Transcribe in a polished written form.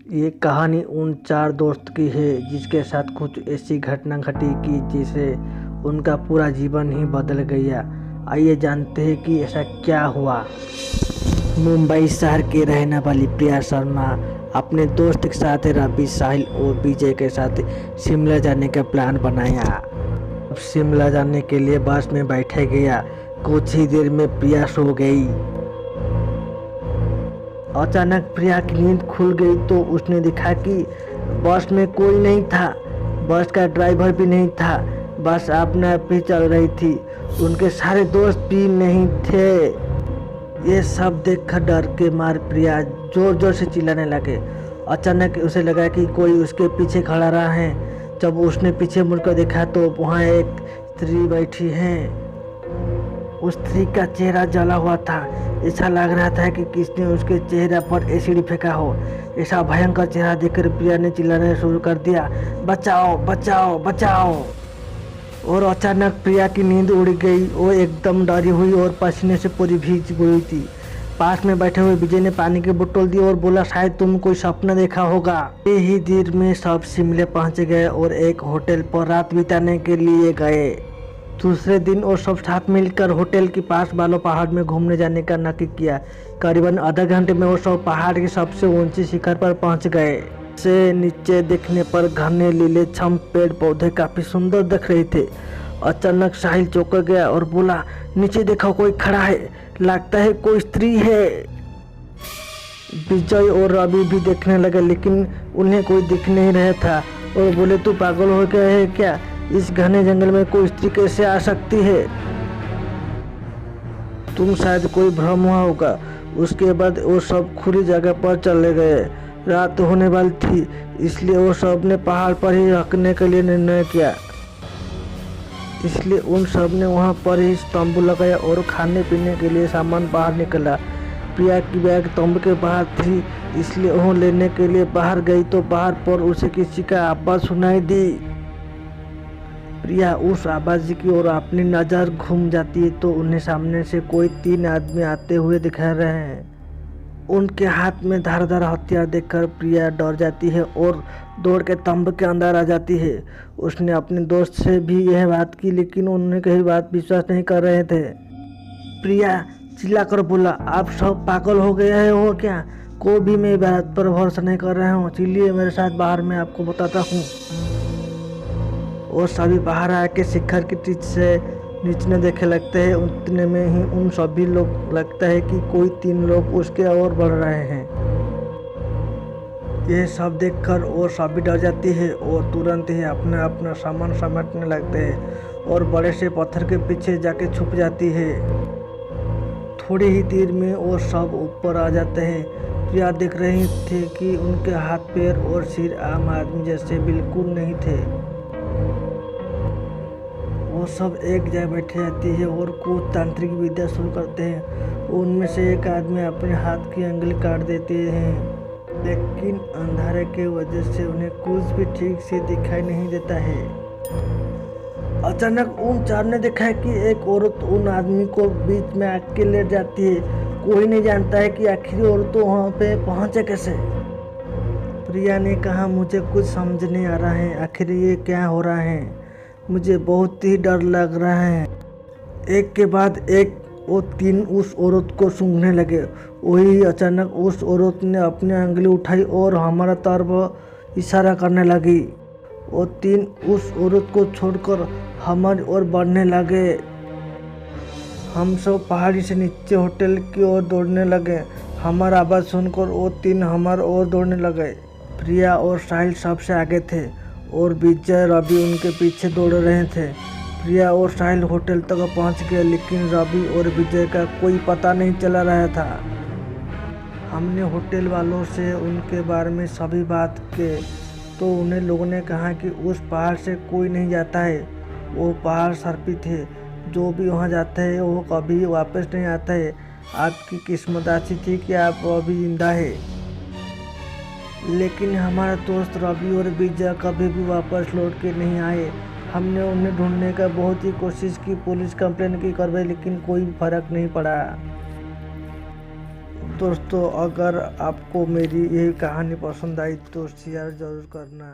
ये कहानी उन चार दोस्त की है जिसके साथ कुछ ऐसी घटना घटी कि जिससे उनका पूरा जीवन ही बदल गया। आइए जानते हैं कि ऐसा क्या हुआ। मुंबई शहर के रहने वाली प्रिया शर्मा अपने दोस्त के साथ रवि, साहिल और विजय के साथ शिमला जाने का प्लान बनाया। अब शिमला जाने के लिए बस में बैठे गया। कुछ ही देर में प्रिया सो गई। अचानक प्रिया की नींद खुल गई तो उसने देखा कि बस में कोई नहीं था। बस का ड्राइवर भी नहीं था। बस अपने आप ही चल रही थी। उनके सारे दोस्त भी नहीं थे। ये सब देखकर डर के मार प्रिया जोर जोर से चिल्लाने लगे। अचानक उसे लगा कि कोई उसके पीछे खड़ा रहा है। जब उसने पीछे मुड़कर देखा तो वहाँ एक स्त्री बैठी है। उस स्त्री का चेहरा जला हुआ था। ऐसा लग रहा था कि किसने उसके चेहरे पर एसिड फेंका हो। ऐसा भयंकर चेहरा देखकर प्रिया ने चिल्लाना शुरू कर दिया, बचाओ बचाओ बचाओ। और अचानक प्रिया की नींद उड़ गई। वो एकदम डरी हुई और पसीने से पूरी भीग गई थी। पास में बैठे हुए विजय ने पानी की बोतल दी और बोला, शायद तुम कोई सपना देखा होगा। ही देर में सब शिमले पहुंच गए और एक होटल पर रात बिताने के लिए गए। दूसरे दिन वो सब साथ मिलकर होटल के पास वालों पहाड़ में घूमने जाने का नक्की किया। करीबन आधा घंटे में वो सब पहाड़ की सबसे ऊंची शिखर पर पहुंच गए। से नीचे देखने पर घने लीलेछम पेड़ पौधे काफी सुंदर दिख रहे थे। अचानक साहिल चौंक गया और बोला, नीचे देखो कोई खड़ा है, लगता है कोई स्त्री है। विजय और रवि भी देखने लगे लेकिन उन्हें कोई दिख नहीं रहा था और बोले, तू पागल हो गया है क्या? इस घने जंगल में कोई स्त्री कैसे आ सकती है? तुम शायद कोई भ्रम हुआ होगा। उसके बाद वो सब खुली जगह पर चले गए। रात होने वाली थी इसलिए वो सब ने पहाड़ पर ही रखने के लिए निर्णय किया। इसलिए उन सब ने वहाँ पर ही तंबू लगाया और खाने पीने के लिए सामान बाहर निकला। प्रिया की बैग तंबू के बाहर थी इसलिए वो लेने के लिए बाहर गई तो बाहर पर उसे किसी का आवाज़ सुनाई दी। प्रिया उस आवाज़ की ओर अपनी नज़र घूम जाती है तो उन्हें सामने से कोई 3 आदमी आते हुए दिखा रहे हैं। उनके हाथ में धारदार हथियार देखकर प्रिया डर जाती है और दौड़ के तंबू के अंदर आ जाती है। उसने अपने दोस्त से भी यह बात की लेकिन उन्हें कहीं बात विश्वास नहीं कर रहे थे। प्रिया चिल्लाकर बोला, आप सब पागल हो गए हैं हो क्या? कोई भी मेरी बात पर भरोसा नहीं कर रहे हो। चलिए मेरे साथ बाहर, मैं आपको बताता हूँ। और सभी बाहर आके शिखर की टीच से नीचे देखे लगते हैं। उतने में ही उन सभी लोग लगता है कि कोई 3 लोग उसके ओर बढ़ रहे हैं। ये सब देखकर और सभी डर जाती है और तुरंत ही अपना अपना सामान समेटने लगते हैं और बड़े से पत्थर के पीछे जाके छुप जाती है। थोड़ी ही देर में वो सब ऊपर आ जाते हैं। प्रिया देख रही थे कि उनके हाथ पैर और सिर आम आदमी जैसे बिल्कुल नहीं थे। वो सब एक जगह बैठे जाती है और कुछ तांत्रिक विद्या शुरू करते हैं। उनमें से एक आदमी अपने हाथ की अंगुली काट देते हैं लेकिन अंधारे के वजह से उन्हें कुछ भी ठीक से दिखाई नहीं देता है। अचानक उन 4 ने देखा है कि एक औरत उन आदमी को बीच में आके लेट जाती है। कोई नहीं जानता है कि आखिर औरत वहाँ पे पहुँचे कैसे। प्रिया ने कहा, मुझे कुछ समझ नहीं आ रहा है, आखिर ये क्या हो रहा है? मुझे बहुत ही डर लग रहा है। एक के बाद एक वो 3 उस औरत को सूंघने लगे। वही अचानक उस औरत ने अपनी अंगुली उठाई और हमारा तरफ इशारा करने लगी। वो 3 उस औरत को छोड़कर हमारी ओर बढ़ने लगे। हम सब पहाड़ी से नीचे होटल की ओर दौड़ने लगे। हमारा आवाज़ सुनकर वो 3 हमारी ओर दौड़ने लगे। प्रिया और साहिल सबसे आगे थे और विजय रवि उनके पीछे दौड़ रहे थे। प्रिया और साहिल होटल तक पहुंच गए लेकिन रवि और विजय का कोई पता नहीं चला रहा था। हमने होटल वालों से उनके बारे में सभी बात की तो उन्हें लोगों ने कहा कि उस पहाड़ से कोई नहीं जाता है। वो पहाड़ सर्पित है। जो भी वहाँ जाता है वो कभी वापस नहीं आता है। आपकी किस्मत अच्छी थी कि आप अभी जिंदा है। लेकिन हमारा दोस्त रवि और विजय कभी भी वापस लौट के नहीं आए। हमने उन्हें ढूंढने का बहुत ही कोशिश की, पुलिस कंप्लेन की करवाई लेकिन कोई फर्क नहीं पड़ा। दोस्तों अगर आपको मेरी यही कहानी पसंद आई तो शेयर ज़रूर करना।